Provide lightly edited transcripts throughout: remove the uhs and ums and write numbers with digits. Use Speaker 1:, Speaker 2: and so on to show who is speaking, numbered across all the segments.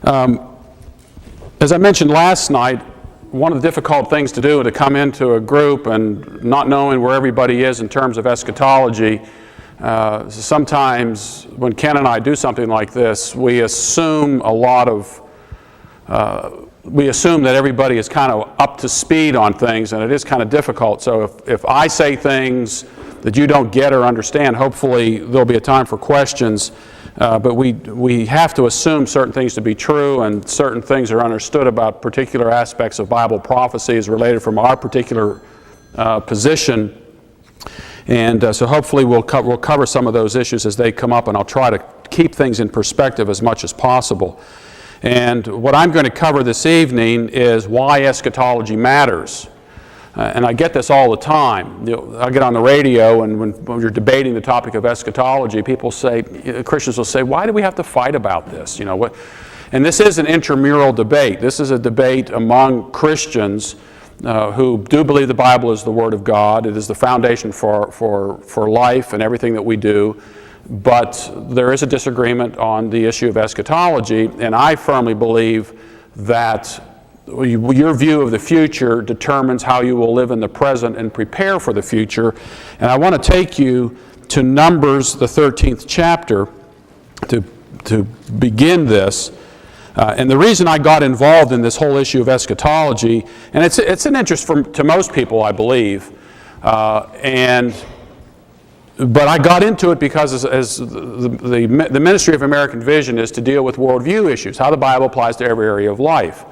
Speaker 1: As I mentioned last night, one of the difficult things to do is to come into a group and not knowing where everybody is in terms of eschatology. Sometimes when Ken and I do something like this, we assume that everybody is kind of up to speed on things, and it is kind of difficult. So if I say things that you don't get or understand, hopefully there'll be a time for questions. But we have to assume certain things to be true, and certain things are understood about particular aspects of Bible prophecy as related from our particular position. And so hopefully we'll cover some of those issues as they come up, and I'll try to keep things in perspective as much as possible. And what I'm going to cover this evening is why eschatology matters. And I get this all the time. I get on the radio, and when you're debating the topic of eschatology, Christians will say, why do we have to fight about this? And this is an intramural debate. This is a debate among Christians who do believe the Bible is the Word of God. It is the foundation for life and everything that we do. But there is a disagreement on the issue of eschatology, and I firmly believe that your view of the future determines how you will live in the present and prepare for the future. And I want to take you to Numbers, the 13th chapter, to begin this. And the reason I got involved in this whole issue of eschatology, and it's an interest to most people, I believe, but I got into it because as the ministry of American Vision is to deal with worldview issues, how the Bible applies to every area of life.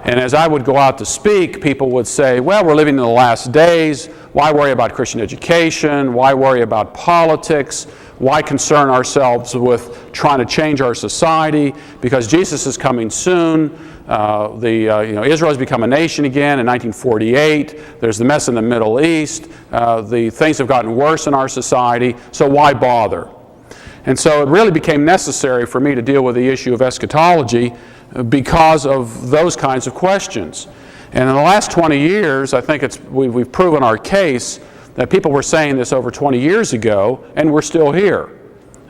Speaker 1: And as I would go out to speak, people would say, well, we're living in the last days. Why worry about Christian education? Why worry about politics? Why concern ourselves with trying to change our society? Because Jesus is coming soon. Israel has become a nation again in 1948. There's the mess in the Middle East. The things have gotten worse in our society. So why bother? And so it really became necessary for me to deal with the issue of eschatology because of those kinds of questions. And in the last 20 years, I think we've proven our case that people were saying this over 20 years ago, and we're still here.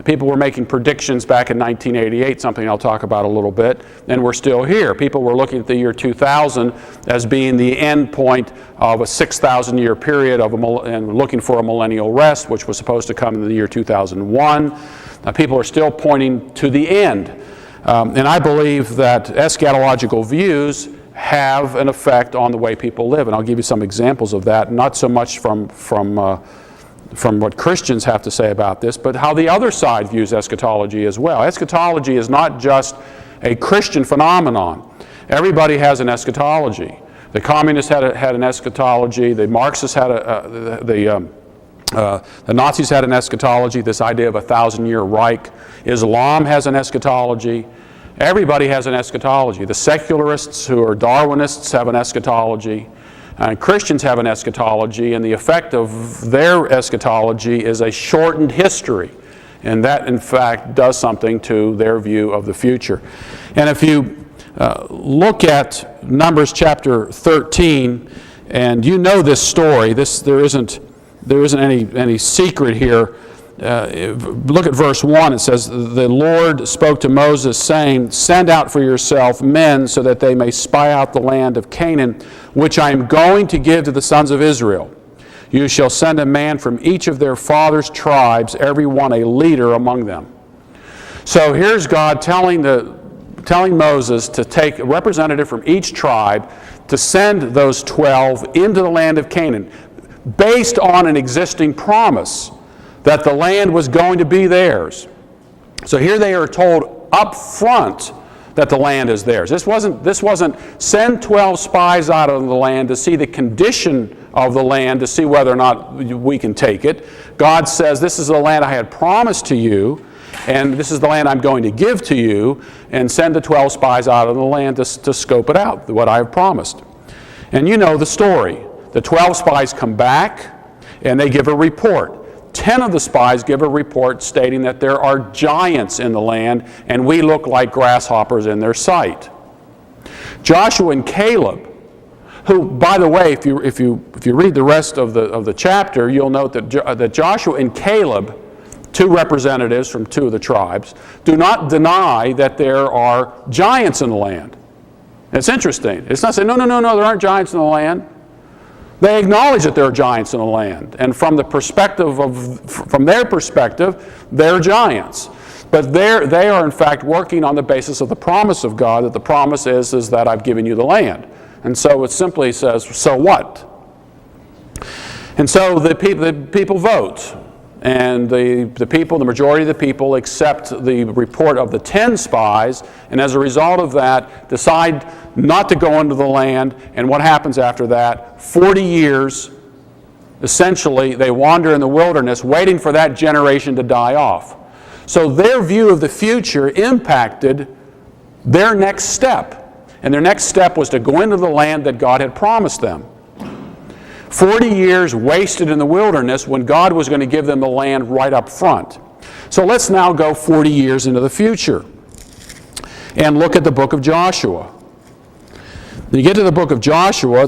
Speaker 1: People were making predictions back in 1988, something I'll talk about a little bit, and we're still here. People were looking at the year 2000 as being the end point of a 6,000-year period and looking for a millennial rest, which was supposed to come in the year 2001. People are still pointing to the end. And I believe that eschatological views have an effect on the way people live. And I'll give you some examples of that, not so much from what Christians have to say about this, but how the other side views eschatology as well. Eschatology is not just a Christian phenomenon. Everybody has an eschatology. The communists had an eschatology. The Marxists had the Nazis had an eschatology, this idea of a 1,000-year Reich. Islam has an eschatology. Everybody has an eschatology. The secularists who are Darwinists have an eschatology. And Christians have an eschatology, and the effect of their eschatology is a shortened history. And that, in fact, does something to their view of the future. And if you look at Numbers chapter 13, and you know this story, there isn't any secret here. Look at verse 1. It says, the Lord spoke to Moses, saying, send out for yourself men so that they may spy out the land of Canaan, which I am going to give to the sons of Israel. You shall send a man from each of their fathers' tribes, every one a leader among them. So here's God telling Moses to take a representative from each tribe to send those 12 into the land of Canaan, based on an existing promise that the land was going to be theirs. So here they are told up front that the land is theirs. This wasn't send 12 spies out of the land to see the condition of the land, to see whether or not we can take it. God says, this is the land I had promised to you, and this is the land I'm going to give to you, and send the 12 spies out of the land to scope it out, what I have promised. And you know the story. The 12 spies come back, and they give a report. 10 of the spies give a report stating that there are giants in the land, and we look like grasshoppers in their sight. Joshua and Caleb, who, by the way, if you read the rest of the chapter, you'll note that Joshua and Caleb two representatives from two of the tribes, do not deny that there are giants in the land. It's interesting. It's not saying, no, there aren't giants in the land. They acknowledge that there are giants in the land. And from their perspective, they're giants. But they are in fact working on the basis of the promise of God, that the promise is that I've given you the land. And so it simply says, so what? And so the people vote. And the majority of the people accept the report of the 10 spies, and as a result of that, decide not to go into the land. And what happens after that? 40 years, essentially, they wander in the wilderness, waiting for that generation to die off. So their view of the future impacted their next step. And their next step was to go into the land that God had promised them. 40 years wasted in the wilderness when God was going to give them the land right up front. So let's now go 40 years into the future and look at the book of Joshua. When you get to the book of Joshua,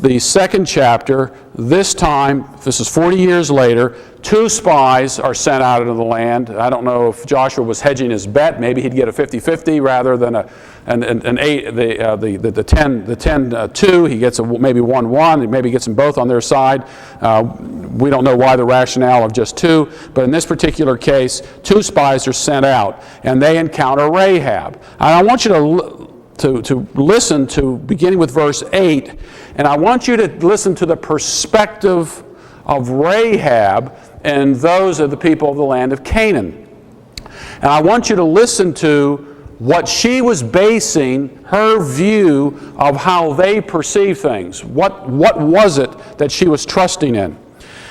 Speaker 1: the 2nd chapter, this is 40 years later, 2 spies are sent out into the land. I don't know if Joshua was hedging his bet. Maybe he'd get a 50-50 rather than the 10-2. He gets maybe 1-1. Maybe gets them both on their side. We don't know why the rationale of just 2. But in this particular case, 2 spies are sent out, and they encounter Rahab. And I want you to listen to, beginning with verse 8, and I want you to listen to the perspective of Rahab and those of the people of the land of Canaan. And I want you to listen to what she was basing her view of how they perceive things. What was it that she was trusting in?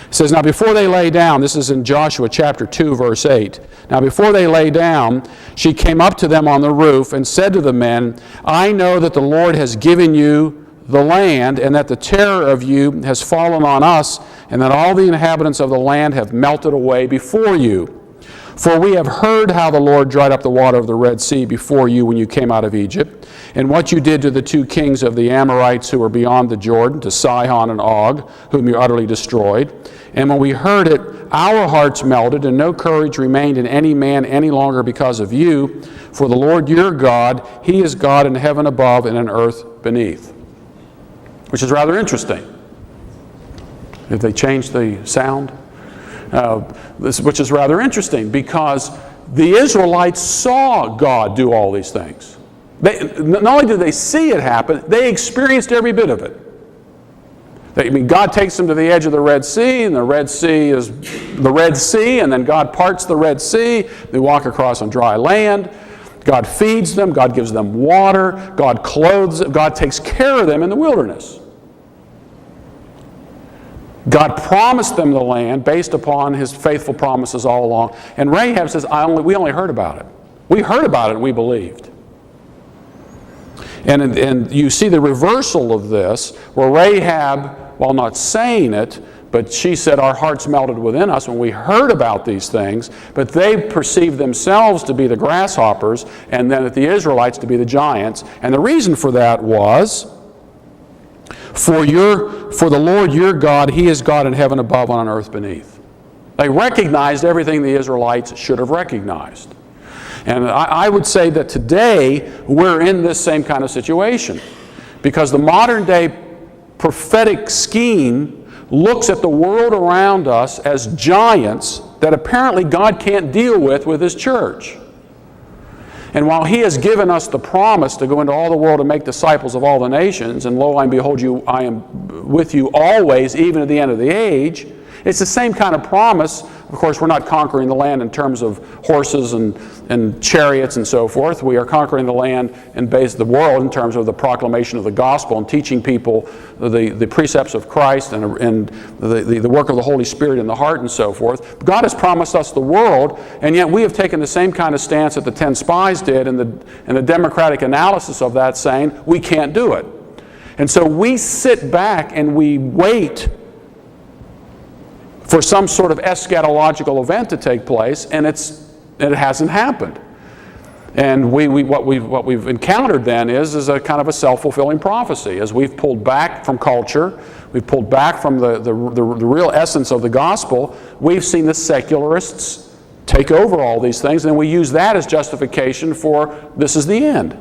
Speaker 1: It says, now before they lay down, this is in Joshua chapter 2, verse 8. Now before they lay down, she came up to them on the roof and said to the men, I know that the Lord has given you the land, and that the terror of you has fallen on us, and that all the inhabitants of the land have melted away before you. For we have heard how the Lord dried up the water of the Red Sea before you when you came out of Egypt, and what you did to the 2 kings of the Amorites who were beyond the Jordan, to Sihon and Og, whom you utterly destroyed. And when we heard it, our hearts melted, and no courage remained in any man any longer because of you. For the Lord your God, He is God in heaven above and in earth beneath. Which is rather interesting. If they change the sound? Which is rather interesting, because the Israelites saw God do all these things. Not only did they see it happen, they experienced every bit of it. God takes them to the edge of the Red Sea, and the Red Sea is the Red Sea, and then God parts the Red Sea. They walk across on dry land. God feeds them. God gives them water. God clothes them. God takes care of them in the wilderness. God promised them the land based upon His faithful promises all along. And Rahab says, we only heard about it. We heard about it and we believed. And you see the reversal of this, where Rahab, while not saying it, but she said, our hearts melted within us when we heard about these things, but they perceived themselves to be the grasshoppers, and then the Israelites to be the giants. And the reason for that was, for the Lord your God, He is God in heaven above and on earth beneath. They recognized everything the Israelites should have recognized. And I would say that today we're in this same kind of situation, because the modern day prophetic scheme looks at the world around us as giants that apparently God can't deal with His church. And while He has given us the promise to go into all the world and make disciples of all the nations, and lo, I behold you, I am with you always, even to the end of the age, it's the same kind of promise. Of course, we're not conquering the land in terms of horses and chariots and so forth. We are conquering the land and the world in terms of the proclamation of the gospel and teaching people the precepts of Christ and the work of the Holy Spirit in the heart and so forth. God has promised us the world, and yet we have taken the same kind of stance that the 10 spies did, and the democratic analysis of that, saying we can't do it. And so we sit back and we wait for some sort of eschatological event to take place, and it hasn't happened. And what we've encountered then is a kind of a self-fulfilling prophecy. As we've pulled back from culture, we've pulled back from the real essence of the gospel, we've seen the secularists take over all these things, and then we use that as justification for this is the end.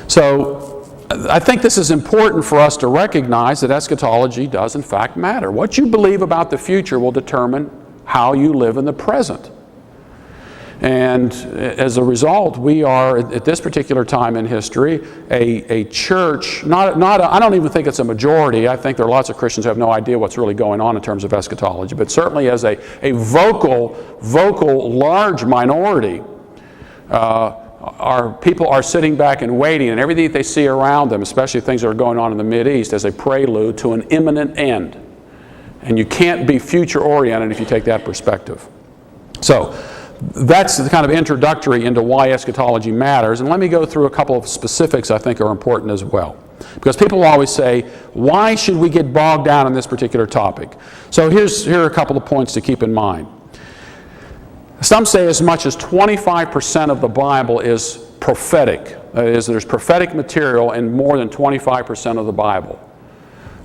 Speaker 1: So I think this is important for us to recognize that eschatology does in fact matter. What you believe about the future will determine how you live in the present. And as a result, we are, at this particular time in history, a church, I don't even think it's a majority. I think there are lots of Christians who have no idea what's really going on in terms of eschatology, but certainly as a vocal, large minority, our people are sitting back and waiting, and everything that they see around them, especially things that are going on in the Mideast, as a prelude to an imminent end. And you can't be future-oriented if you take that perspective. So, that's the kind of introductory into why eschatology matters. And let me go through a couple of specifics I think are important as well. Because people always say, why should we get bogged down in this particular topic? So here are a couple of points to keep in mind. Some say as much as 25% of the Bible is prophetic. That is, there's prophetic material in more than 25% of the Bible.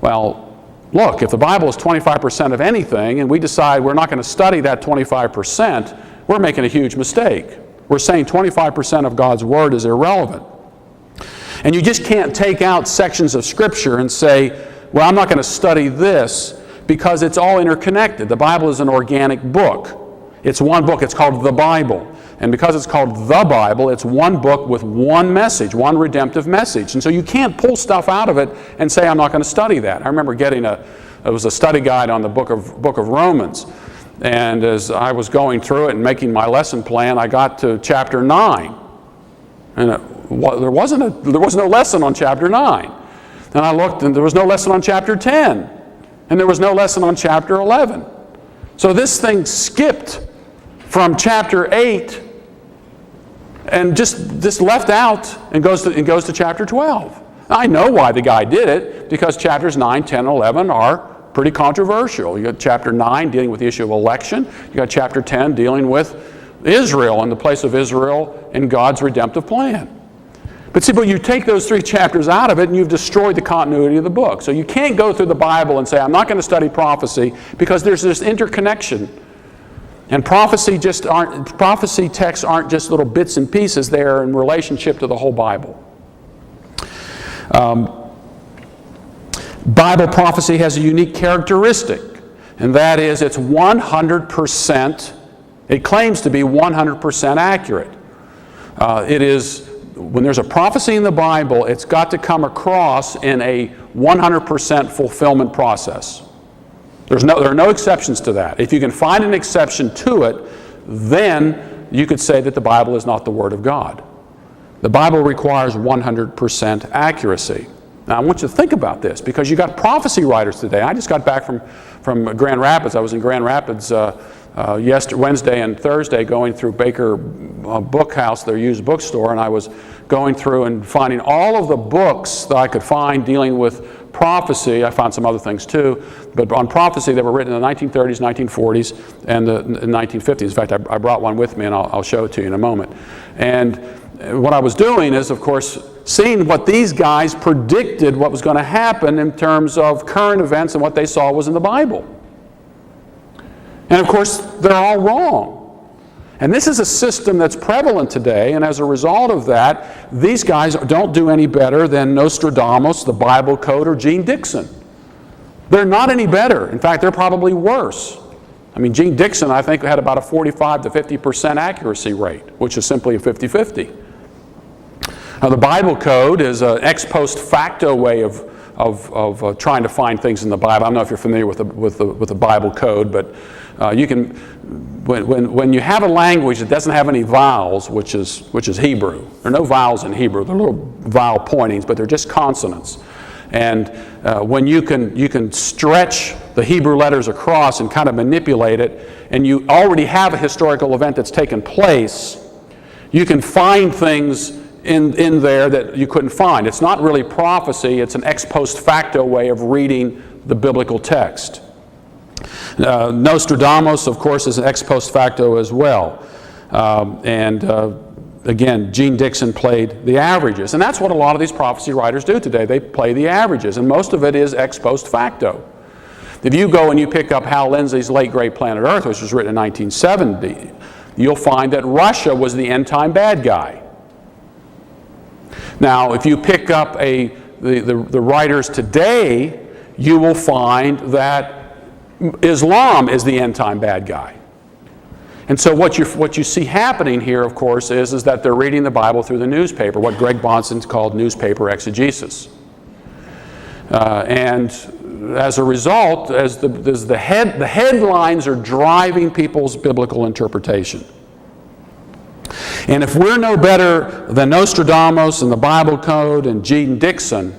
Speaker 1: Well, look, if the Bible is 25% of anything and we decide we're not going to study that 25%, we're making a huge mistake. We're saying 25% of God's Word is irrelevant. And you just can't take out sections of Scripture and say, well, I'm not going to study this because it's all interconnected. The Bible is an organic book. It's one book. It's called the Bible. And because it's called the Bible, it's one book with one message, one redemptive message. And so you can't pull stuff out of it and say, I'm not going to study that. I remember getting it was a study guide on the book of Romans. And as I was going through it and making my lesson plan, I got to chapter 9. And there was no lesson on chapter 9. And I looked and there was no lesson on chapter 10. And there was no lesson on chapter 11. So this thing skipped from chapter 8 and just left out and goes to chapter 12. I know why the guy did it, because chapters 9, 10, and 11 are pretty controversial. You got chapter 9 dealing with the issue of election. You got chapter 10 dealing with Israel and the place of Israel in God's redemptive plan. But you take those three chapters out of it and you've destroyed the continuity of the book. So you can't go through the Bible and say, I'm not going to study prophecy, because there's this interconnection. And prophecy texts aren't just little bits and pieces. They're in relationship to the whole Bible. Bible prophecy has a unique characteristic, and that is it's 100%, it claims to be 100% accurate. It is, when there's a prophecy in the Bible, it's got to come across in a 100% fulfillment process. There are no exceptions to that. If you can find an exception to it, then you could say that the Bible is not the Word of God. The Bible requires 100% accuracy. Now, I want you to think about this, because you got prophecy writers today. I just got back from Grand Rapids. I was in Grand Rapids Wednesday and Thursday going through Baker Bookhouse, their used bookstore, and I was going through and finding all of the books that I could find dealing with prophecy. I found some other things too, but on prophecy that were written in the 1930s, 1940s, and the 1950s. In fact, I brought one with me, and I'll show it to you in a moment. And what I was doing is, of course, seeing what these guys predicted what was going to happen in terms of current events and what they saw was in the Bible. And of course, they're all wrong. And this is a system that's prevalent today, and as a result of that, these guys don't do any better than Nostradamus, the Bible Code, or Gene Dixon. They're not any better. In fact, they're probably worse. I mean, Gene Dixon, I think, had about a 45 to 50% accuracy rate, which is simply a 50-50. Now, the Bible Code is an ex post facto way of trying to find things in the Bible. I don't know if you're familiar with the Bible Code, but you can, when you have a language that doesn't have any vowels, which is Hebrew. There are no vowels in Hebrew. They're little vowel pointings, but they're just consonants. And when you can stretch the Hebrew letters across and kind of manipulate it, and you already have a historical event that's taken place, you can find things in there that you couldn't find. It's not really prophecy. It's an ex post facto way of reading the biblical text. Nostradamus, of course, is an ex post facto as well. Again, Gene Dixon played the averages. And that's what a lot of these prophecy writers do today. They play the averages. And most of it is ex post facto. If you go and you pick up Hal Lindsey's late great Planet Earth, which was written in 1970, you'll find that Russia was the end-time bad guy. Now, if you pick up the writers today, you will find that Islam is the end-time bad guy. And so what you see happening here, of course, is that they're reading the Bible through the newspaper, what Greg Bahnsen called newspaper exegesis. And as a result, the headlines are driving people's biblical interpretation. And if we're no better than Nostradamus and the Bible Code and Gene Dixon,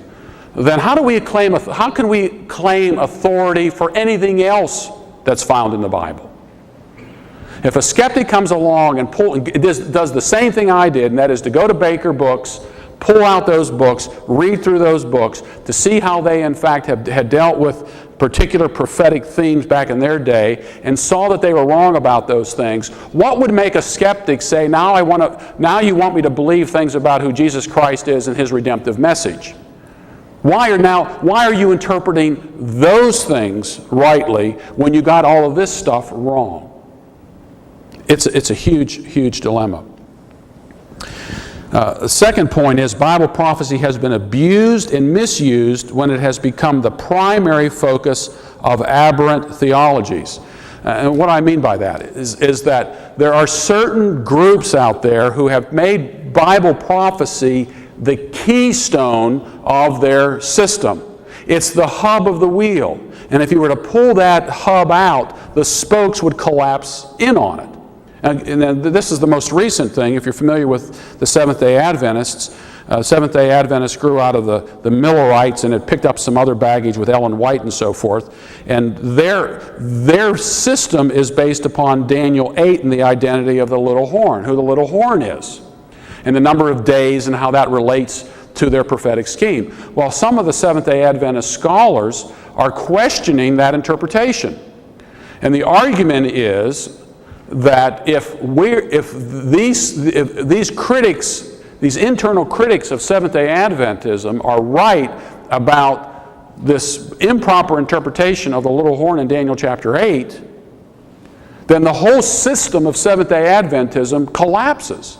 Speaker 1: then how can we claim authority for anything else that's found in the Bible? If a skeptic comes along and does the same thing I did, and that is to go to Baker Books, pull out those books, read through those books to see how they in fact had dealt with particular prophetic themes back in their day, and saw that they were wrong about those things, what would make a skeptic say, now you want me to believe things about who Jesus Christ is and his redemptive message? Why are you interpreting those things rightly when you got all of this stuff wrong? It's a huge, huge dilemma. The second point is Bible prophecy has been abused and misused when it has become the primary focus of aberrant theologies. And what I mean by that is that there are certain groups out there who have made Bible prophecy the keystone of their system. It's the hub of the wheel. And if you were to pull that hub out, the spokes would collapse in on it. And this is the most recent thing. If you're familiar with the Seventh-day Adventists, Seventh-day Adventists grew out of the Millerites and had picked up some other baggage with Ellen White and so forth. And their system is based upon Daniel 8 and the identity of the little horn, who the little horn is, and the number of days and how that relates to their prophetic scheme. While some of the Seventh-day Adventist scholars are questioning that interpretation. And the argument is that if these critics, these internal critics of Seventh-day Adventism are right about this improper interpretation of the little horn in Daniel chapter 8, then the whole system of Seventh-day Adventism collapses.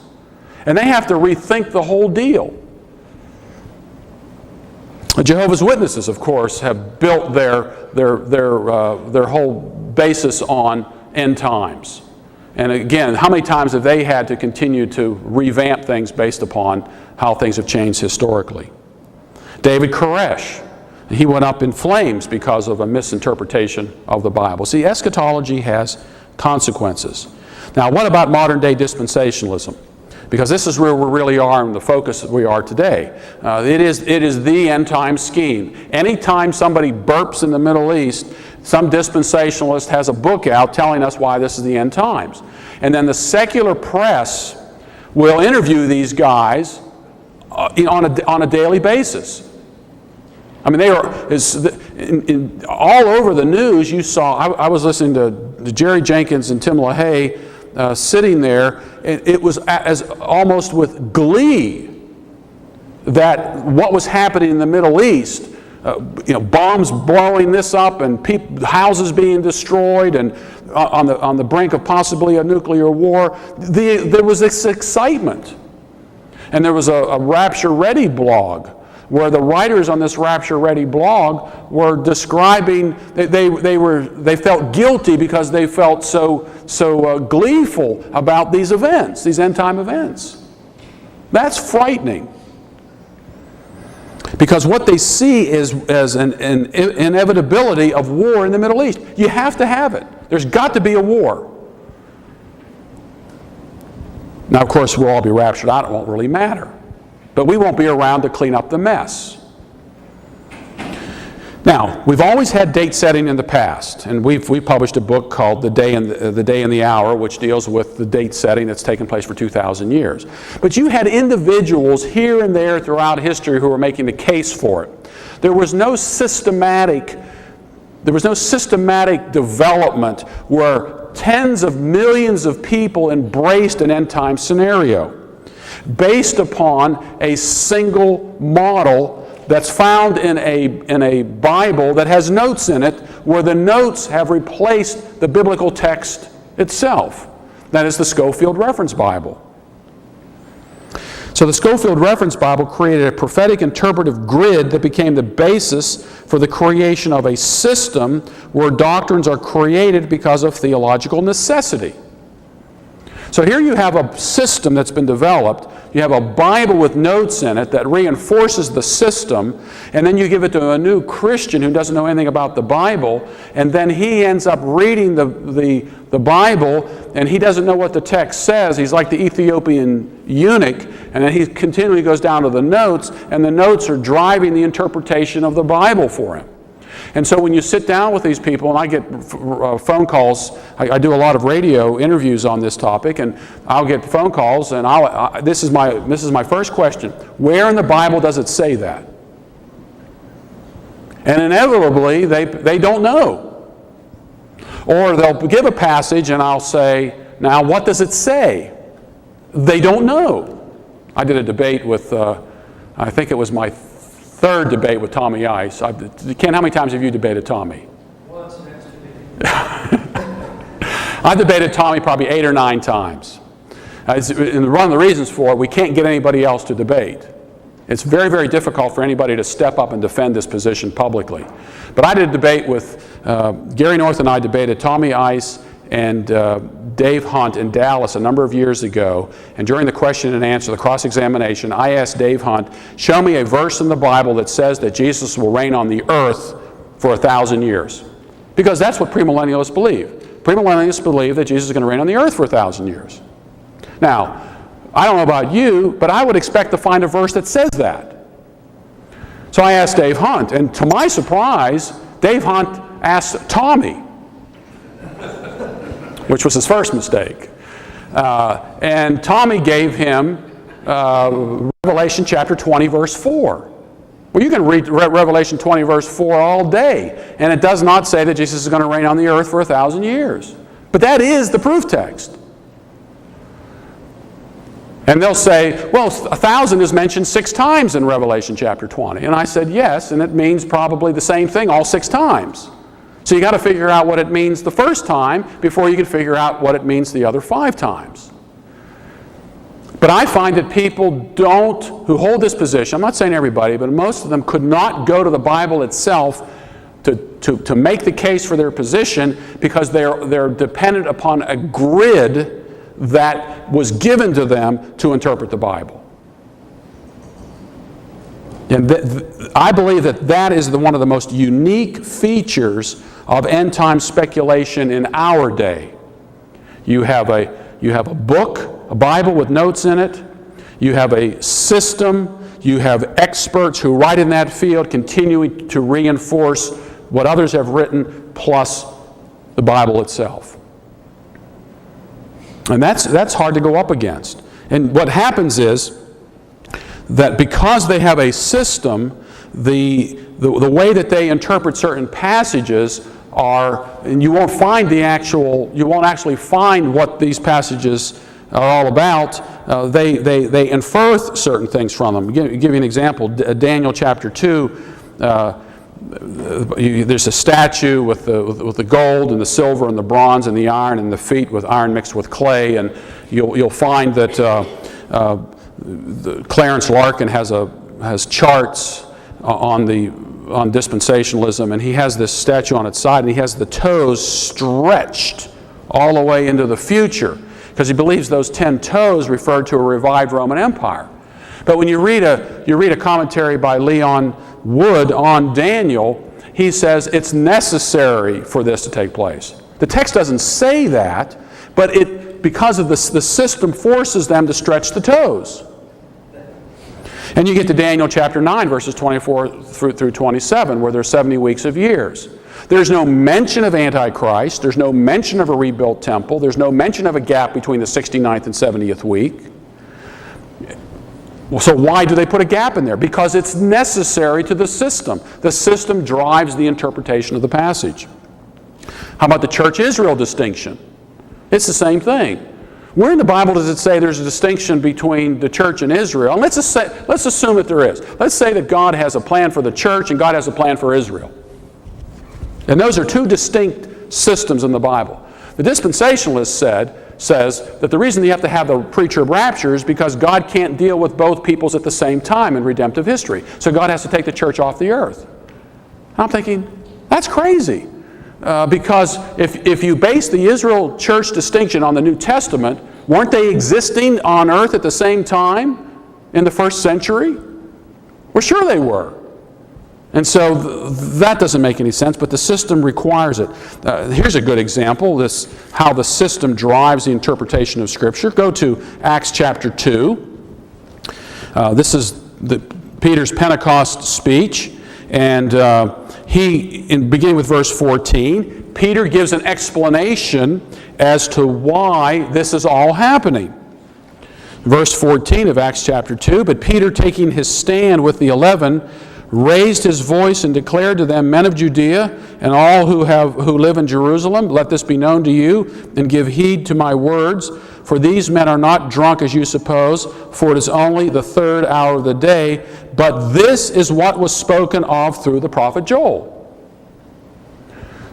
Speaker 1: And they have to rethink the whole deal. The Jehovah's Witnesses, of course, have built their whole basis on end times. And again, how many times have they had to continue to revamp things based upon how things have changed historically? David Koresh, he went up in flames because of a misinterpretation of the Bible. See, eschatology has consequences. Now, what about modern day dispensationalism? Because this is where we really are and the focus we are today. It is the end time scheme. Anytime somebody burps in the Middle East, some dispensationalist has a book out telling us why this is the end times. And then the secular press will interview these guys on a daily basis. I mean, they are all over the news. You saw, I was listening to Jerry Jenkins and Tim LaHaye sitting there, and it was as almost with glee that what was happening in the Middle East, bombs blowing this up and houses being destroyed and on the brink of possibly a nuclear war, there was this excitement. And there was a Rapture Ready blog where the writers on this Rapture Ready blog were describing they felt guilty because they felt so gleeful about these events, these end time events. That's frightening. Because what they see is as an inevitability of war in the Middle East. You have to have it. There's got to be a war. Now, of course, we'll all be raptured out. It won't really matter. But we won't be around to clean up the mess. Now, we've always had date setting in the past, and we published a book called The Day and the Hour, which deals with the date setting that's taken place for 2,000 years. But you had individuals here and there throughout history who were making the case for it. There was no systematic development where tens of millions of people embraced an end time scenario based upon a single model that's found in a Bible that has notes in it where the notes have replaced the biblical text itself. That is the Scofield Reference Bible. So the Scofield Reference Bible created a prophetic interpretive grid that became the basis for the creation of a system where doctrines are created because of theological necessity. So here you have a system that's been developed. You have a Bible with notes in it that reinforces the system, and then you give it to a new Christian who doesn't know anything about the Bible, and then he ends up reading the Bible, and he doesn't know what the text says. He's like the Ethiopian eunuch, and then he continually goes down to the notes, and the notes are driving the interpretation of the Bible for him. And so when you sit down with these people, and I get phone calls, I do a lot of radio interviews on this topic, and I'll get phone calls, and this is my first question: where in the Bible does it say that? And inevitably, they don't know. Or they'll give a passage, and I'll say, now what does it say? They don't know. I did a debate with, I think it was my third debate with Tommy Ice. Ken, how many times have you debated Tommy?
Speaker 2: Once next to me.
Speaker 1: I debated Tommy probably 8 or 9 times. And one of the reasons for it, we can't get anybody else to debate. It's very, very difficult for anybody to step up and defend this position publicly. But I did a debate with, Gary North and I debated Tommy Ice and Dave Hunt in Dallas a number of years ago, and during the question and answer, the cross-examination, I asked Dave Hunt, show me a verse in the Bible that says that Jesus will reign on the earth for 1,000 years. Because that's what premillennialists believe. Premillennialists believe that Jesus is going to reign on the earth for 1,000 years. Now, I don't know about you, but I would expect to find a verse that says that. So I asked Dave Hunt, and to my surprise, Dave Hunt asked Tommy, which was his first mistake. And Tommy gave him Revelation chapter 20, verse 4. Well, you can read Revelation 20, verse 4 all day, and it does not say that Jesus is going to reign on the earth for 1,000 years. But that is the proof text. And they'll say, well, 1,000 is mentioned 6 times in Revelation chapter 20. And I said, yes, and it means probably the same thing all 6 times. So you got to figure out what it means the first time before you can figure out what it means the other 5 times. But I find that people who hold this position, I'm not saying everybody, but most of them could not go to the Bible itself to make the case for their position because they're dependent upon a grid that was given to them to interpret the Bible. And I believe that is one of the most unique features of end-time speculation in our day. You have a book, a Bible with notes in it. You have a system. You have experts who write in that field, continuing to reinforce what others have written, plus the Bible itself. And that's hard to go up against. And what happens is that because they have a system, the way that they interpret certain passages and you won't actually find what these passages are all about. They infer certain things from them. Give you an example. Daniel chapter 2. There's a statue with the gold and the silver and the bronze and the iron and the feet with iron mixed with clay, and you'll find that Clarence Larkin has charts on dispensationalism, and he has this statue on its side, and he has the toes stretched all the way into the future because he believes those 10 toes refer to a revived Roman Empire. But when you read a commentary by Leon Wood on Daniel, he says it's necessary for this to take place. The text doesn't say that, but because of the system forces them to stretch the toes. And you get to Daniel chapter 9, verses 24 through 27, where there's 70 weeks of years. There's no mention of Antichrist. There's no mention of a rebuilt temple. There's no mention of a gap between the 69th and 70th week. Well, so why do they put a gap in there? Because it's necessary to the system. The system drives the interpretation of the passage. How about the Church Israel distinction? It's the same thing. Where in the Bible does it say there's a distinction between the church and Israel? And let's assume that there is. Let's say that God has a plan for the church and God has a plan for Israel. And those are two distinct systems in the Bible. The dispensationalist says that the reason you have to have the pre-trib rapture is because God can't deal with both peoples at the same time in redemptive history. So God has to take the church off the earth. I'm thinking, that's crazy. Because if you base the Israel church distinction on the New Testament, weren't they existing on earth at the same time in the first century? Well, sure they were. And so that doesn't make any sense, but the system requires it. Here's a good example, how the system drives the interpretation of Scripture. Go to Acts chapter 2. This is Peter's Pentecost speech, and beginning with verse 14, Peter gives an explanation as to why this is all happening. Verse 14 of Acts chapter 2, but Peter, taking his stand with the 11, raised his voice and declared to them, men of Judea and all who live in Jerusalem, let this be known to you, and give heed to my words. For these men are not drunk as you suppose, for it is only the third hour of the day. But this is what was spoken of through the prophet Joel.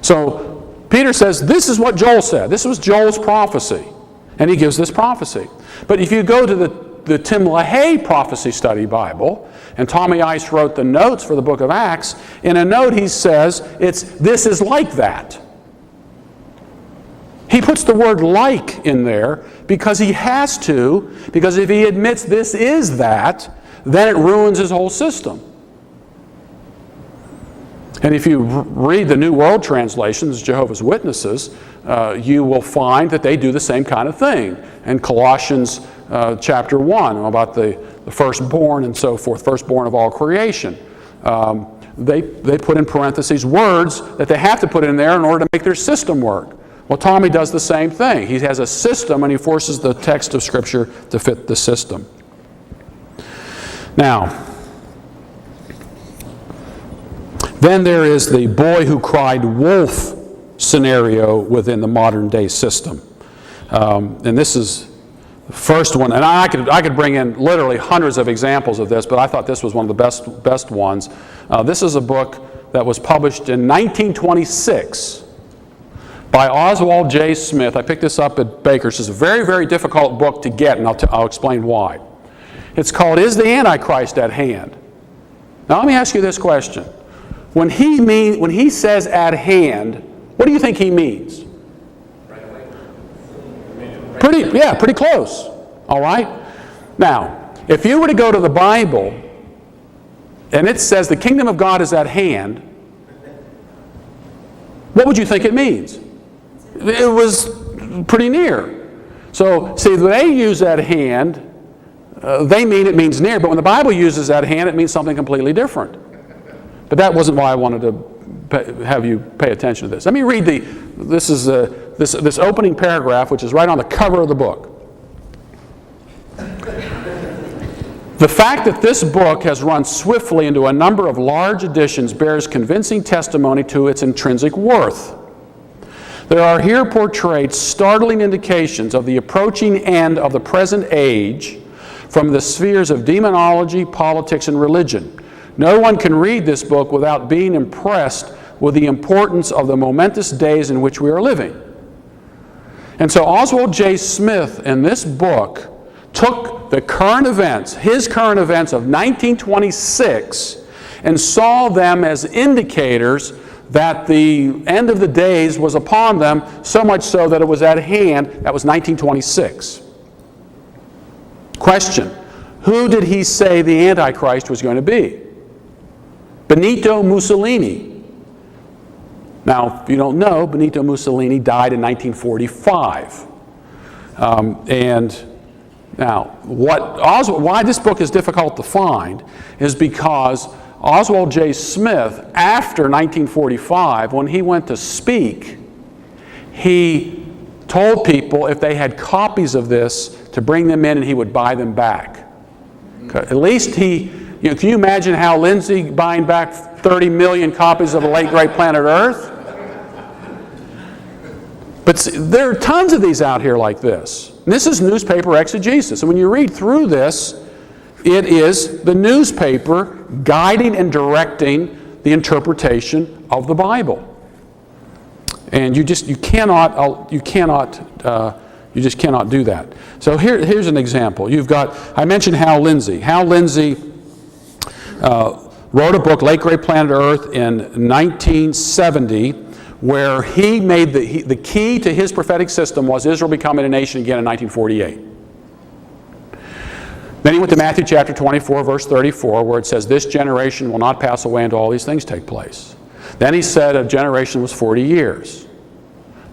Speaker 1: So Peter says, this is what Joel said. This was Joel's prophecy. And he gives this prophecy. But if you go to the Tim LaHaye Prophecy Study Bible, and Tommy Ice wrote the notes for the book of Acts, in a note he says, this is like that. He puts the word like in there because he has to, because if he admits this is that, then it ruins his whole system. And if you read the New World Translations, Jehovah's Witnesses, you will find that they do the same kind of thing. In Colossians chapter 1, about the firstborn and so forth, firstborn of all creation. They put in parentheses words that they have to put in there in order to make their system work. Well, Tommy does the same thing. He has a system and he forces the text of Scripture to fit the system. Now, then there is the boy who cried wolf scenario within the modern day system. And this is the first one. And I could bring in literally hundreds of examples of this, but I thought this was one of the best ones. This is a book that was published in 1926 by Oswald J. Smith. I picked this up at Baker's. It's a very, very difficult book to get, and I'll explain why. It's called, Is the Antichrist at Hand? Now let me ask you this question. When he says at hand, what do you think he means? Pretty close. All right? Now, if you were to go to the Bible and it says the kingdom of God is at hand, what would you think it means? It was pretty near. So, see, when they use at hand, they mean it means near, but when the Bible uses at hand, it means something completely different. But that wasn't why I wanted to have you pay attention to this. Let me read this opening paragraph, which is right on the cover of the book. The fact that this book has run swiftly into a number of large editions bears convincing testimony to its intrinsic worth. There are here portrayed startling indications of the approaching end of the present age from the spheres of demonology, politics, and religion. No one can read this book without being impressed with the importance of the momentous days in which we are living. And so Oswald J. Smith in this book took the current events, his current events of 1926, and saw them as indicators that the end of the days was upon them, so much so that it was at hand. That was 1926. Question: who did he say the Antichrist was going to be? Benito Mussolini. Now, if you don't know, Benito Mussolini died in 1945. And now, why this book is difficult to find is because Oswald J. Smith, after 1945, when he went to speak, he told people if they had copies of this to bring them in and he would buy them back. At least can you imagine how Lindsay buying back 30 million copies of The Late Great Planet Earth? But there are tons of these out here like this. And this is newspaper exegesis. And when you read through this, it is the newspaper guiding and directing the interpretation of the Bible. And you just cannot do that. So here's an example. I mentioned Hal Lindsey. Hal Lindsey wrote a book, Late Great Planet Earth, in 1970, where he made the key to his prophetic system was Israel becoming a nation again in 1948. Then he went to Matthew chapter 24, verse 34, where it says, this generation will not pass away until all these things take place. Then he said a generation was 40 years.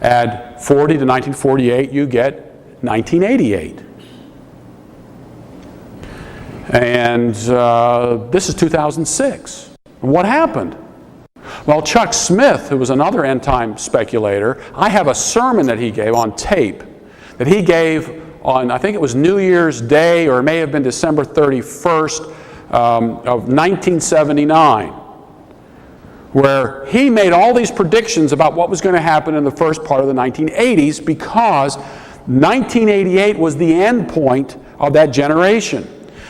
Speaker 1: Add 40 to 1948, you get 1988. And this is 2006. What happened? Well, Chuck Smith, who was another end-time speculator, I have a sermon that he gave on tape, that he gave on, I think it was New Year's Day, or it may have been December 31st of 1979, where he made all these predictions about what was going to happen in the first part of the 1980s, because 1988 was the end point of that generation.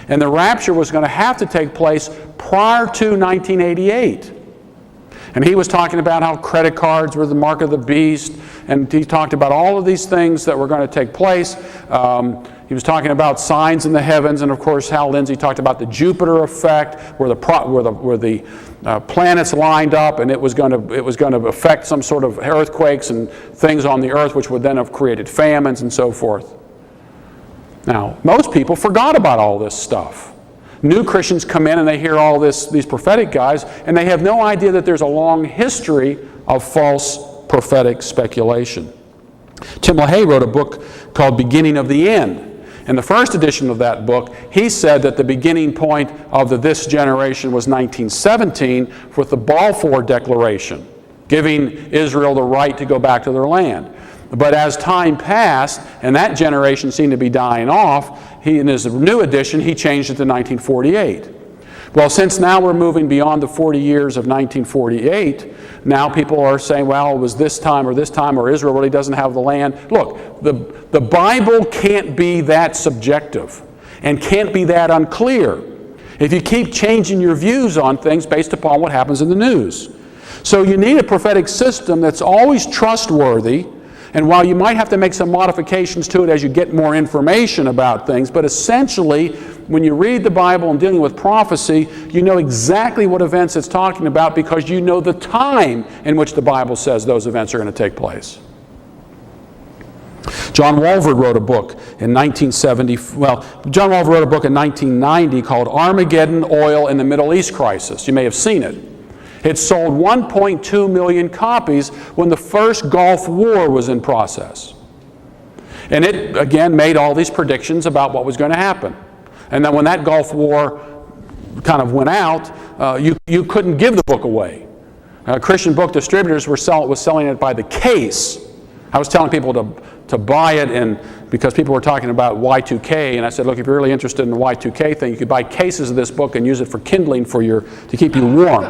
Speaker 1: And the rapture was going to have to take place prior to 1988. And he was talking about how credit cards were the mark of the beast, and he talked about all of these things that were going to take place. He was talking about signs in the heavens, and of course Hal Lindsey talked about the Jupiter effect, where the planets lined up, and it was going to affect some sort of earthquakes and things on the earth, which would then have created famines and so forth. Now, most people forgot about all this stuff. New Christians come in and they hear all these prophetic guys, and they have no idea that there's a long history of false prophetic speculation. Tim LaHaye wrote a book called Beginning of the End. In the first edition of that book, he said that the beginning point of this generation was 1917 with the Balfour Declaration, giving Israel the right to go back to their land. But as time passed, and that generation seemed to be dying off, in his new edition, he changed it to 1948. Well, since now we're moving beyond the 40 years of 1948, now people are saying, well, it was this time, or Israel really doesn't have the land. Look, the Bible can't be that subjective and can't be that unclear if you keep changing your views on things based upon what happens in the news. So you need a prophetic system that's always trustworthy. And while you might have to make some modifications to it as you get more information about things, but essentially, when you read the Bible and dealing with prophecy, you know exactly what events it's talking about because you know the time in which the Bible says those events are going to take place. John Walvoord wrote a book in 1990 called Armageddon, Oil, and the Middle East Crisis. You may have seen it. It sold 1.2 million copies when the first Gulf War was in process. And it, again, made all these predictions about what was going to happen. And then when that Gulf War kind of went out, you couldn't give the book away. Christian book distributors was selling it by the case. I was telling people to buy it because people were talking about Y2K, and I said, look, if you're really interested in the Y2K thing, you could buy cases of this book and use it for kindling to keep you warm.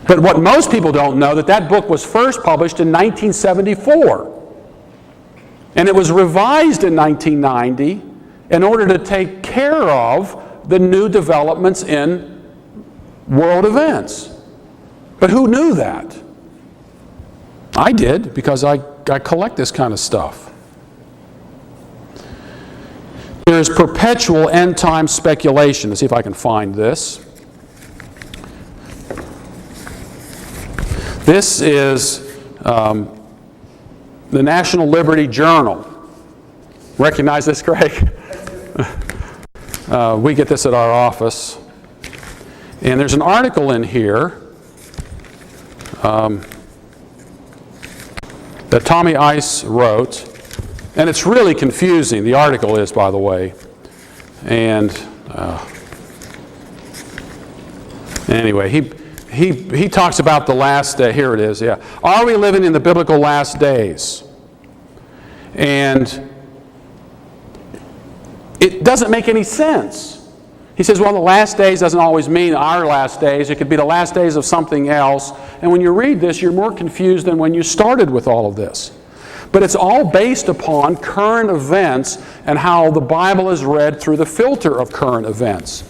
Speaker 1: But what most people don't know, that book was first published in 1974. And it was revised in 1990 in order to take care of the new developments in world events. But who knew that? I did, because I collect this kind of stuff. There's perpetual end-time speculation. Let's see if I can find this. This is the National Liberty Journal. Recognize this, Craig? We get this at our office. And there's an article in here that Tommy Ice wrote. And it's really confusing. The article is, by the way. And anyway, he talks about the last day. Here it is, yeah. Are we living in the biblical last days? And it doesn't make any sense. He says, well, the last days doesn't always mean our last days. It could be the last days of something else. And when you read this, you're more confused than when you started with all of this. But it's all based upon current events and how the Bible is read through the filter of current events.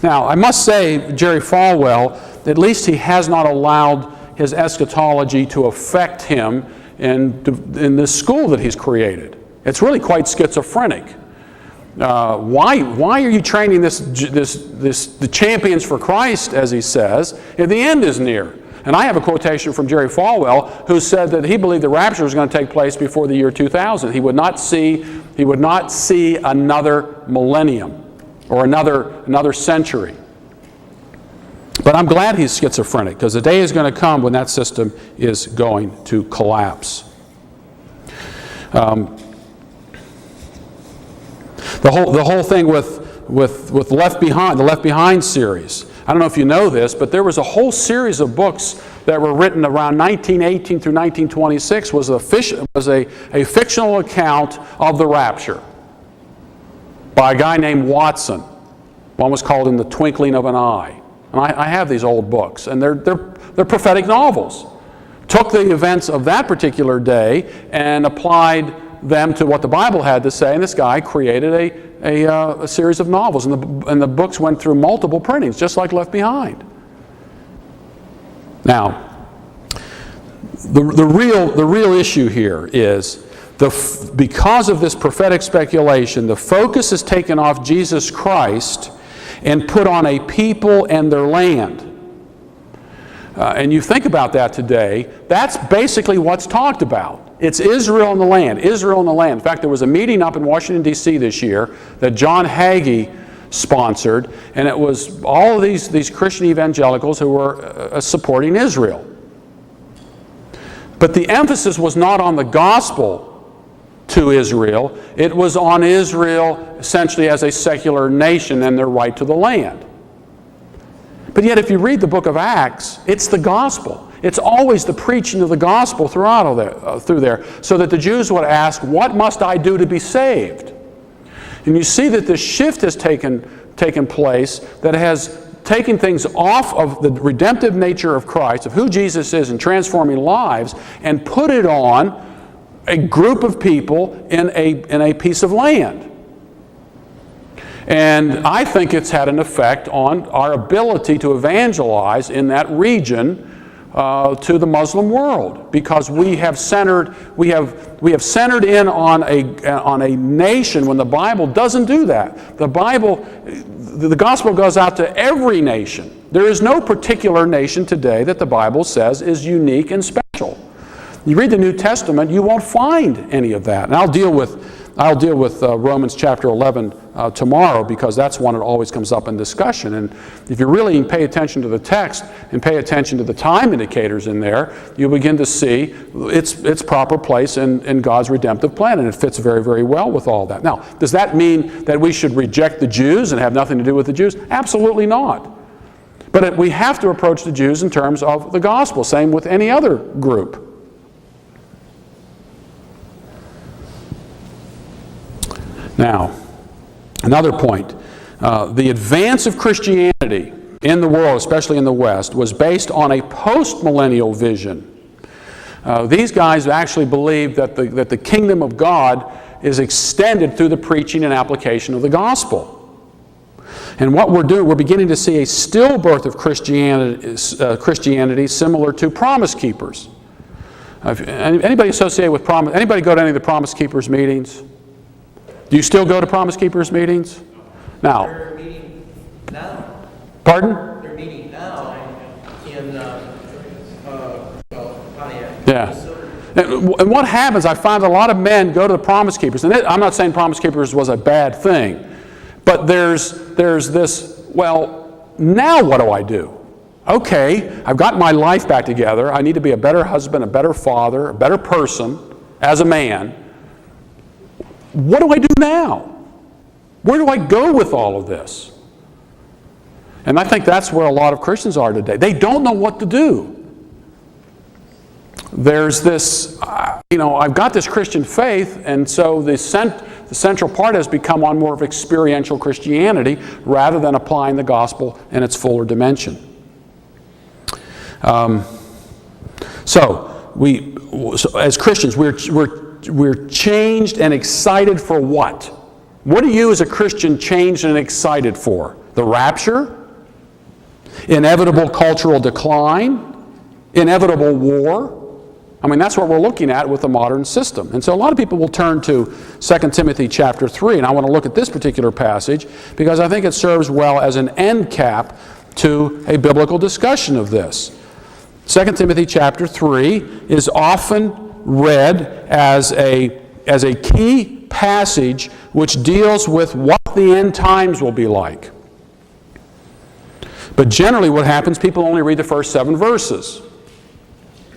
Speaker 1: Now, I must say, Jerry Falwell, at least he has not allowed his eschatology to affect him in this school that he's created. It's really quite schizophrenic. Why are you training the champions for Christ, as he says, if the end is near? And I have a quotation from Jerry Falwell, who said that he believed the rapture was going to take place before the year 2000. He would not see another millennium or another century. But I'm glad he's schizophrenic, because the day is going to come when that system is going to collapse. The whole thing with Left Behind, the Left Behind series. I don't know if you know this, but there was a whole series of books that were written around 1918 through 1926 was a fictional account of the rapture by a guy named Watson. One was called In the Twinkling of an Eye. And I have these old books, and they're prophetic novels. Took the events of that particular day and applied them to what the Bible had to say, and this guy created a series of novels, and the books went through multiple printings, just like Left Behind. Now, the real issue here is because of this prophetic speculation, the focus is taken off Jesus Christ and put on a people and their land. And you think about that today, that's basically what's talked about. It's Israel and the land, Israel and the land. In fact, there was a meeting up in Washington, D.C. this year that John Hagee sponsored, and it was all of these Christian evangelicals who were supporting Israel. But the emphasis was not on the gospel to Israel, it was on Israel essentially as a secular nation and their right to the land. But yet if you read the book of Acts, it's the gospel. It's always the preaching of the gospel through there, so that the Jews would ask, what must I do to be saved? And you see that this shift has taken place that has taken things off of the redemptive nature of Christ, of who Jesus is and transforming lives, and put it on a group of people in a piece of land. And I think it's had an effect on our ability to evangelize in that region to the Muslim world, because we have centered in on a nation when the Bible doesn't do that. The gospel goes out to every nation. There is no particular nation today that the Bible says is unique and special. You read the New Testament, you won't find any of that. And I'll deal with Romans chapter 11 tomorrow, because that's one that always comes up in discussion. And if you really pay attention to the text and pay attention to the time indicators in there, you'll begin to see its proper place in God's redemptive plan, and it fits very, very well with all that. Now, does that mean that we should reject the Jews and have nothing to do with the Jews? Absolutely not. But we have to approach the Jews in terms of the gospel, same with any other group. Now, another point. The advance of Christianity in the world, especially in the West, was based on a post-millennial vision. These guys actually believed that the kingdom of God is extended through the preaching and application of the gospel. And what we're doing, we're beginning to see a stillbirth of Christianity similar to Promise Keepers. Anybody associated with Promise? Anybody go to any of the Promise Keepers meetings? Do you still go to Promise Keepers meetings? Now.
Speaker 2: They're meeting now.
Speaker 1: Pardon?
Speaker 2: They're meeting now in Pontiac.
Speaker 1: Yeah. And what happens, I find a lot of men go to the Promise Keepers. And I'm not saying Promise Keepers was a bad thing. But there's this, well, now what do I do? Okay, I've got my life back together. I need to be a better husband, a better father, a better person as a man. What do I do now? Where do I go with all of this? And I think that's where a lot of Christians are today. They don't know what to do. There's this, I've got this Christian faith, and so the central part has become on more of experiential Christianity rather than applying the gospel in its fuller dimension. So as Christians, we're changed and excited for what? What are you as a Christian changed and excited for? The rapture? Inevitable cultural decline? inevitable war? I mean, that's what we're looking at with the modern system. And so a lot of people will turn to 2 Timothy chapter 3, and I want to look at this particular passage because I think it serves well as an end cap to a biblical discussion of this. 2 Timothy chapter 3 is often read as a key passage which deals with what the end times will be like. But generally what happens, people only read the first 7 verses.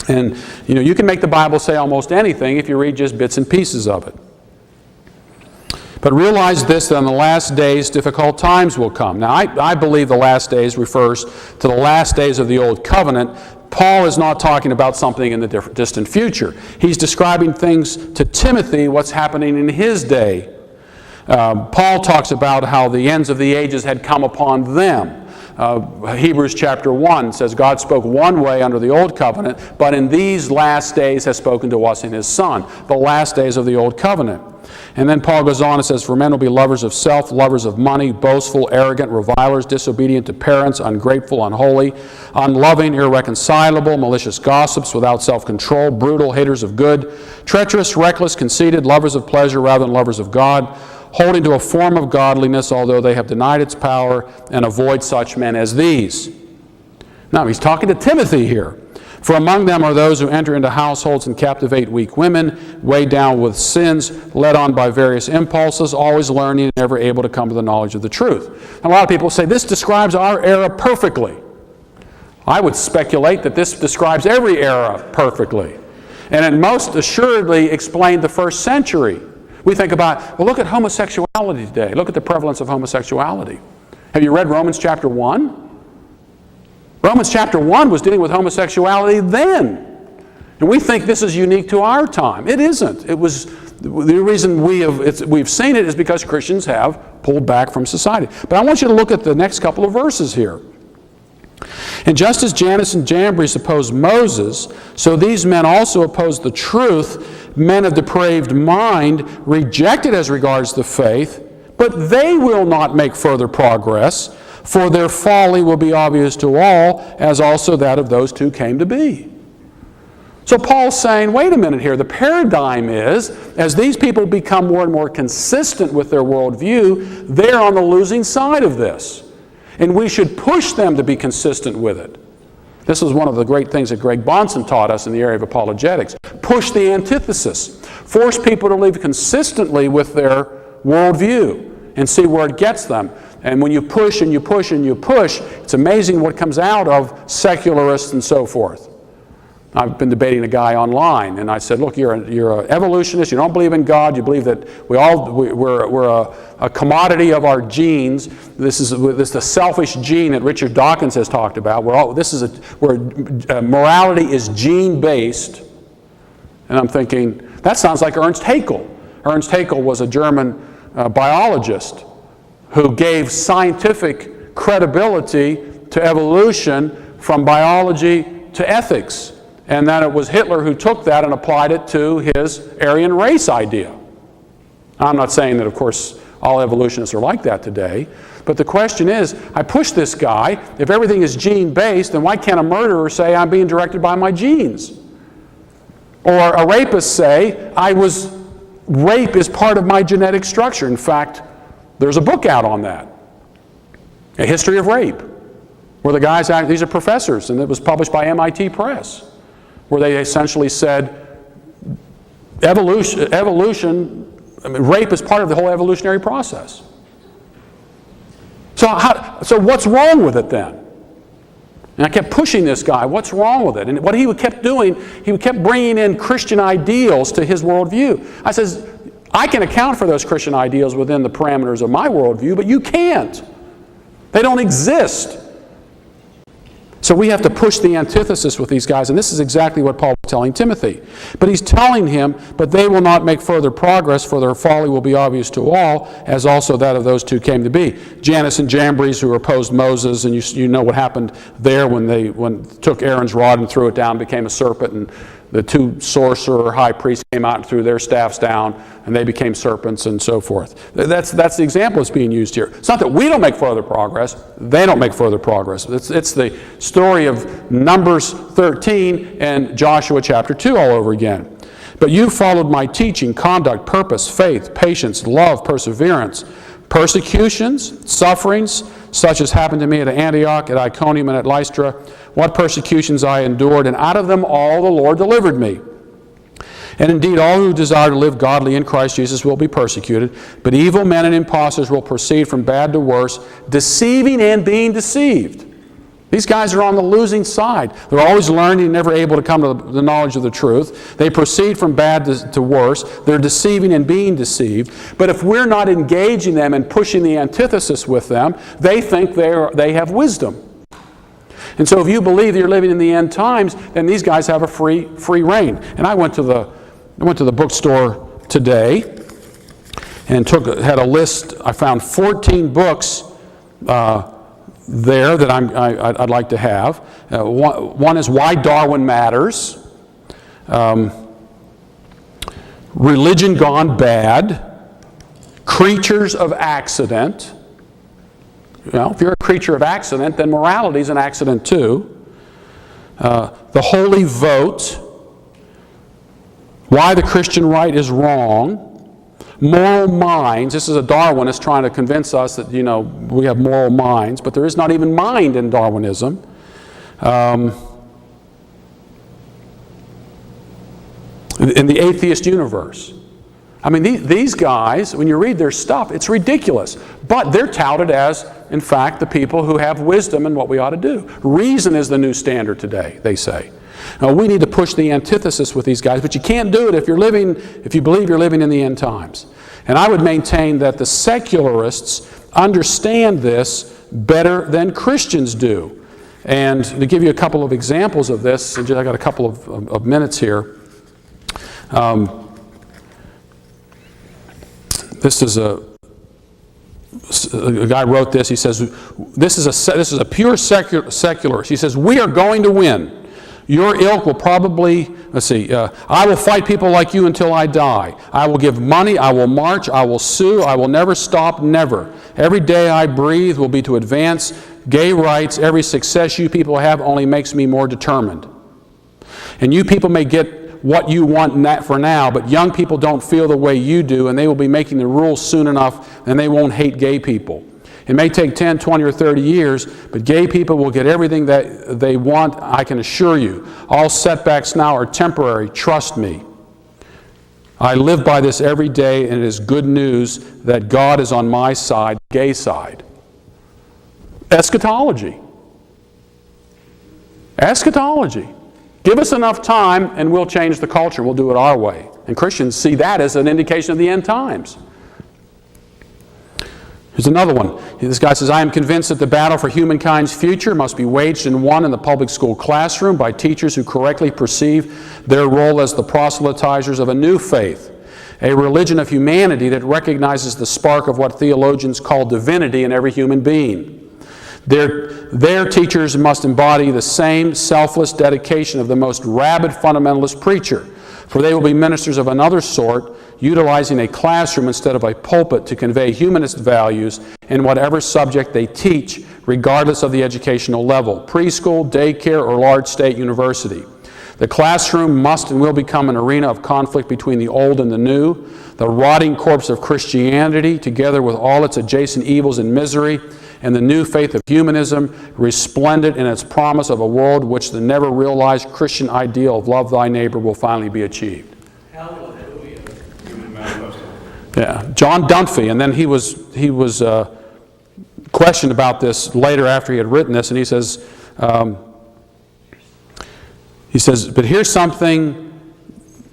Speaker 1: And you can make the Bible say almost anything if you read just bits and pieces of it. But realize this, that in the last days difficult times will come. Now I believe the last days refers to the last days of the Old Covenant. Paul is not talking about something in the distant future. He's describing things to Timothy, what's happening in his day. Paul talks about how the ends of the ages had come upon them. Hebrews chapter 1 says God spoke one way under the Old Covenant, but in these last days has spoken to us in His Son. The last days of the Old Covenant. And then Paul goes on and says, for men will be lovers of self, lovers of money, boastful, arrogant, revilers, disobedient to parents, ungrateful, unholy, unloving, irreconcilable, malicious gossips, without self-control, brutal, haters of good, treacherous, reckless, conceited, lovers of pleasure rather than lovers of God, holding to a form of godliness, although they have denied its power, and avoid such men as these. Now, he's talking to Timothy here. For among them are those who enter into households and captivate weak women, weighed down with sins, led on by various impulses, always learning and never able to come to the knowledge of the truth. And a lot of people say this describes our era perfectly. I would speculate that this describes every era perfectly. And it most assuredly explained the first century. We think about, well, look at homosexuality today. Look at the prevalence of homosexuality. Have you read Romans chapter 1? Romans chapter 1 was dealing with homosexuality then. And we think this is unique to our time. It isn't. It was, the reason we've seen it is because Christians have pulled back from society. But I want you to look at the next couple of verses here. And just as Jannes and Jambres opposed Moses, so these men also opposed the truth. Men of depraved mind, rejected as regards the faith, but they will not make further progress, for their folly will be obvious to all, as also that of those two came to be. So Paul's saying, wait a minute here, the paradigm is, as these people become more and more consistent with their worldview, they're on the losing side of this. And we should push them to be consistent with it. This is one of the great things that Greg Bonson taught us in the area of apologetics. Push the antithesis. Force people to live consistently with their worldview and see where it gets them. And when you push and you push and you push, it's amazing what comes out of secularists and so forth. I've been debating a guy online, and I said, look, you're an evolutionist, you don't believe in God, you believe that we're a commodity of our genes. This is the selfish gene that Richard Dawkins has talked about. Where morality is gene-based. And I'm thinking, that sounds like Ernst Haeckel. Ernst Haeckel was a German biologist who gave scientific credibility to evolution from biology to ethics. And then it was Hitler who took that and applied it to his Aryan race idea. I'm not saying that, of course, all evolutionists are like that today. But the question is, I push this guy. If everything is gene-based, then why can't a murderer say, I'm being directed by my genes? Or a rapist say, rape is part of my genetic structure. In fact, there's a book out on that. A History of Rape. Where the guys, these are professors, and it was published by MIT Press. Where they essentially said, rape is part of the whole evolutionary process. So what's wrong with it then? And I kept pushing this guy, what's wrong with it? And what he kept doing, he kept bringing in Christian ideals to his worldview. I says, I can account for those Christian ideals within the parameters of my worldview, but you can't. They don't exist. So we have to push the antithesis with these guys, and this is exactly what Paul was telling Timothy. But he's telling him, but they will not make further progress, for their folly will be obvious to all, as also that of those two came to be. Jannes and Jambres, who opposed Moses, and you know what happened there when took Aaron's rod and threw it down, became a serpent, and the two sorcerer high priests came out and threw their staffs down, and they became serpents and so forth. That's the example that's being used here. It's not that we don't make further progress. They don't make further progress. It's the story of Numbers 13 and Joshua chapter 2 all over again. But you followed my teaching, conduct, purpose, faith, patience, love, perseverance, persecutions, sufferings, such as happened to me at Antioch, at Iconium, and at Lystra, what persecutions I endured, and out of them all the Lord delivered me. And indeed, all who desire to live godly in Christ Jesus will be persecuted, but evil men and impostors will proceed from bad to worse, deceiving and being deceived. These guys are on the losing side. They're always learning, never able to come to the knowledge of the truth. They proceed from bad to worse. They're deceiving and being deceived. But if we're not engaging them and pushing the antithesis with them, they think they have wisdom. And so if you believe that you're living in the end times, then these guys have a free reign. And I went to the bookstore today and had a list. I found 14 books there that I'd like to have. One is Why Darwin Matters, Religion Gone Bad, Creatures of Accident. Well, if you're a creature of accident, then morality is an accident too. The Holy Vote, Why the Christian Right is Wrong, Moral Minds. This is a Darwinist trying to convince us that, we have moral minds, but there is not even mind in Darwinism. In the atheist universe. I mean, these guys, when you read their stuff, it's ridiculous. But they're touted as, in fact, the people who have wisdom in what we ought to do. Reason is the new standard today, they say. Now, we need to push the antithesis with these guys, but you can't do it if you believe you're living in the end times. And I would maintain that the secularists understand this better than Christians do. And to give you a couple of examples of this, I got a couple of minutes here. This is a guy wrote this. He says, this is a pure secularist. He says, we are going to win. Your ilk will probably, I will fight people like you until I die. I will give money, I will march, I will sue, I will never stop, never. Every day I breathe will be to advance gay rights. Every success you people have only makes me more determined. And you people may get what you want for now, but young people don't feel the way you do, and they will be making the rules soon enough, and they won't hate gay people. It may take 10, 20, or 30 years, but gay people will get everything that they want, I can assure you. All setbacks now are temporary, trust me. I live by this every day, and it is good news that God is on my side, gay side. Eschatology. Eschatology. Give us enough time, and we'll change the culture. We'll do it our way. And Christians see that as an indication of the end times. Here's another one. This guy says, I am convinced that the battle for humankind's future must be waged and won in the public school classroom by teachers who correctly perceive their role as the proselytizers of a new faith, a religion of humanity that recognizes the spark of what theologians call divinity in every human being. Their teachers must embody the same selfless dedication of the most rabid fundamentalist preacher, for they will be ministers of another sort, utilizing a classroom instead of a pulpit to convey humanist values in whatever subject they teach, regardless of the educational level, preschool, daycare, or large state university. The classroom must and will become an arena of conflict between the old and the new, the rotting corpse of Christianity, together with all its adjacent evils and misery, and the new faith of humanism, resplendent in its promise of a world which the never realized Christian ideal of love thy neighbor will finally be achieved.
Speaker 2: Hallelujah.
Speaker 1: Yeah, John Dunphy, and then he was questioned about this later after he had written this, and he says, but here's something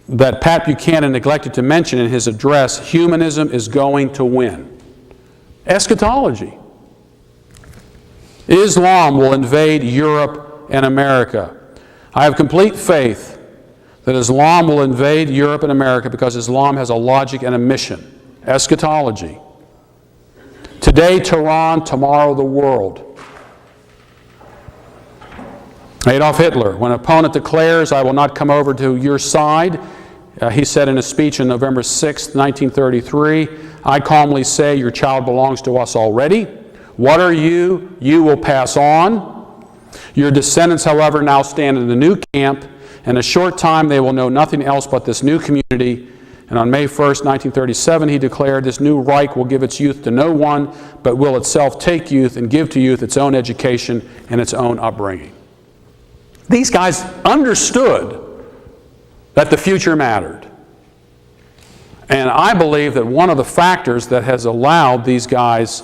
Speaker 1: that Pat Buchanan neglected to mention in his address: humanism is going to win. Eschatology. Islam will invade Europe and America. I have complete faith that Islam will invade Europe and America because Islam has a logic and a mission. Eschatology. Today, Tehran, tomorrow, the world. Adolf Hitler, when an opponent declares, "I will not come over to your side," he said in a speech on November 6, 1933, "I calmly say, your child belongs to us already. What are you? You will pass on. Your descendants, however, now stand in the new camp. In a short time, they will know nothing else but this new community." And on May 1st, 1937, he declared, "This new Reich will give its youth to no one, but will itself take youth and give to youth its own education and its own upbringing." These guys understood that the future mattered. And I believe that one of the factors that has allowed these guys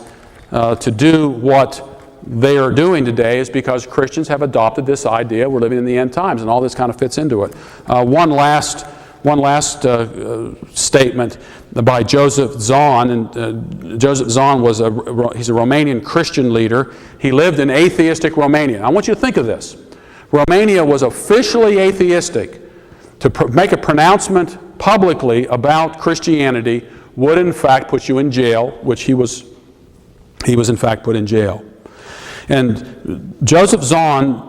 Speaker 1: to do what they are doing today is because Christians have adopted this idea we're living in the end times, and all this kind of fits into it. One last statement by Joseph Zahn, and Joseph Zahn he's a Romanian Christian leader. He lived in atheistic Romania. I want you to think of this. Romania was officially atheistic. To make a pronouncement publicly about Christianity would in fact put you in jail, which he was in fact put in jail. And Joseph Zahn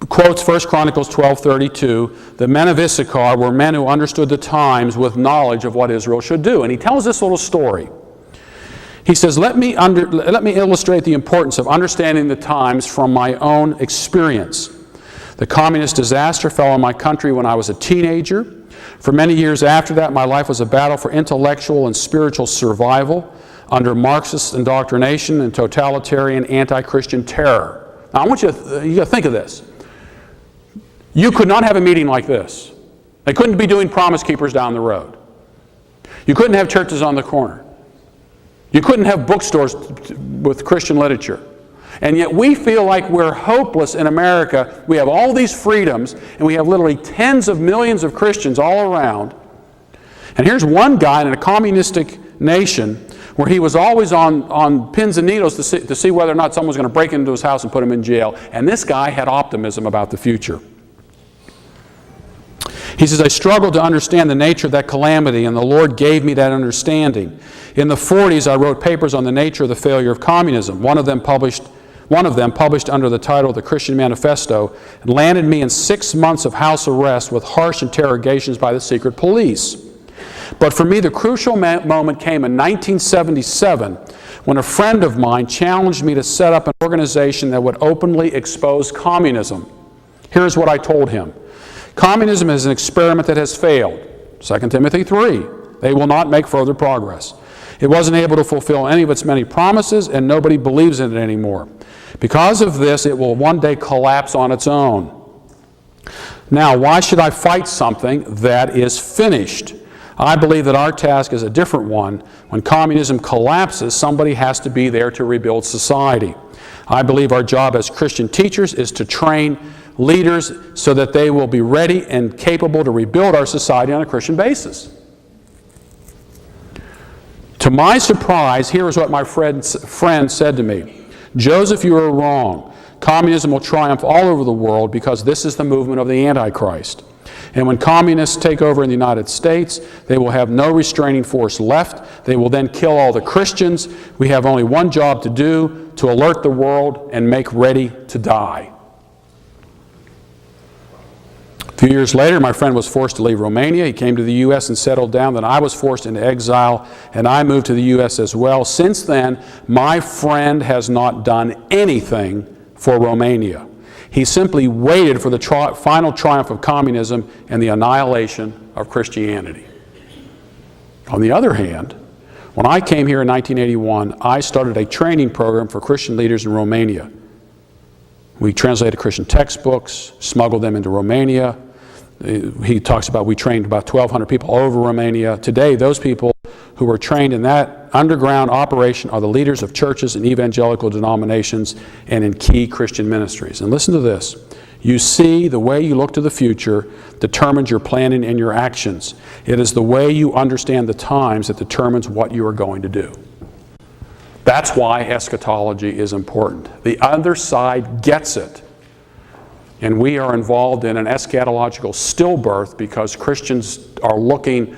Speaker 1: quotes 1 Chronicles 12:32, "The men of Issachar were men who understood the times with knowledge of what Israel should do." And he tells this little story. He says, let me illustrate the importance of understanding the times from my own experience. The communist disaster fell on my country when I was a teenager. For many years after that, my life was a battle for intellectual and spiritual survival under Marxist indoctrination and totalitarian anti-Christian terror. Now, I want you to think of this. You could not have a meeting like this. They couldn't be doing Promise Keepers down the road. You couldn't have churches on the corner. You couldn't have bookstores with Christian literature. And yet we feel like we're hopeless in America. We have all these freedoms, and we have literally tens of millions of Christians all around. And here's one guy in a communistic nation where he was always on pins and needles to see whether or not someone was going to break into his house and put him in jail. And this guy had optimism about the future. He says, "I struggled to understand the nature of that calamity, and the Lord gave me that understanding. In the 40s, I wrote papers on the nature of the failure of communism. One of them published under the title The Christian Manifesto, and landed me in 6 months of house arrest with harsh interrogations by the secret police. But for me, the crucial moment came in 1977 when a friend of mine challenged me to set up an organization that would openly expose communism. Here's what I told him. Communism is an experiment that has failed. 2 Timothy 3. They will not make further progress. It wasn't able to fulfill any of its many promises, and nobody believes in it anymore. Because of this, it will one day collapse on its own. Now, why should I fight something that is finished? I believe that our task is a different one. When communism collapses, somebody has to be there to rebuild society. I believe our job as Christian teachers is to train leaders so that they will be ready and capable to rebuild our society on a Christian basis." To my surprise, here is what my friend said to me. "Joseph, you are wrong. Communism will triumph all over the world because this is the movement of the Antichrist. And when communists take over in the United States, they will have no restraining force left. They will then kill all the Christians. We have only one job to do, to alert the world and make ready to die." A few years later, my friend was forced to leave Romania. He came to the U.S. and settled down. Then I was forced into exile, and I moved to the U.S. as well. Since then, my friend has not done anything for Romania. He simply waited for the final triumph of communism and the annihilation of Christianity. On the other hand, when I came here in 1981, I started a training program for Christian leaders in Romania. We translated Christian textbooks, smuggled them into Romania. He talks about we trained about 1,200 people all over Romania. Today, those people who were trained in that underground operation are the leaders of churches and evangelical denominations and in key Christian ministries. And listen to this. You see, the way you look to the future determines your planning and your actions. It is the way you understand the times that determines what you are going to do. That's why eschatology is important. The other side gets it. And we are involved in an eschatological stillbirth because Christians are looking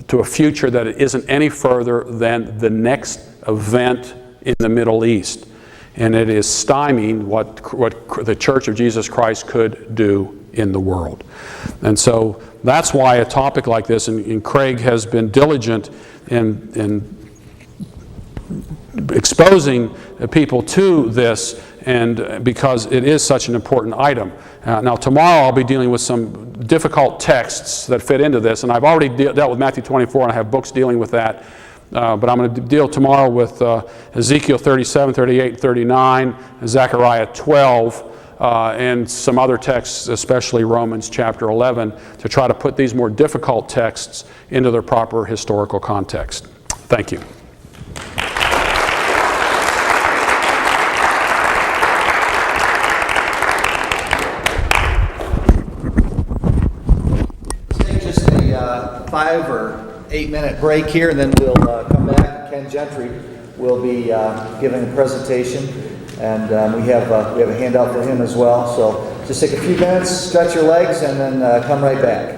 Speaker 1: to a future that isn't any further than the next event in the Middle East. and it is stymieing what the Church of Jesus Christ could do in the world. And so that's why a topic like this, and Craig has been diligent in exposing people to this, and because it is such an important item. Now tomorrow I'll be dealing with some difficult texts that fit into this, and I've already dealt with Matthew 24, and I have books dealing with that. But I'm going to deal tomorrow with Ezekiel 37, 38, 39, Zechariah 12, and some other texts, especially Romans chapter 11, to try to put these more difficult texts into their proper historical context. Thank you.
Speaker 3: Take just a 5 or 8 minute break here, and then we'll come back. Ken Gentry will be giving a presentation, and we have a handout for him as well. So just take a few minutes, stretch your legs, and then come right back.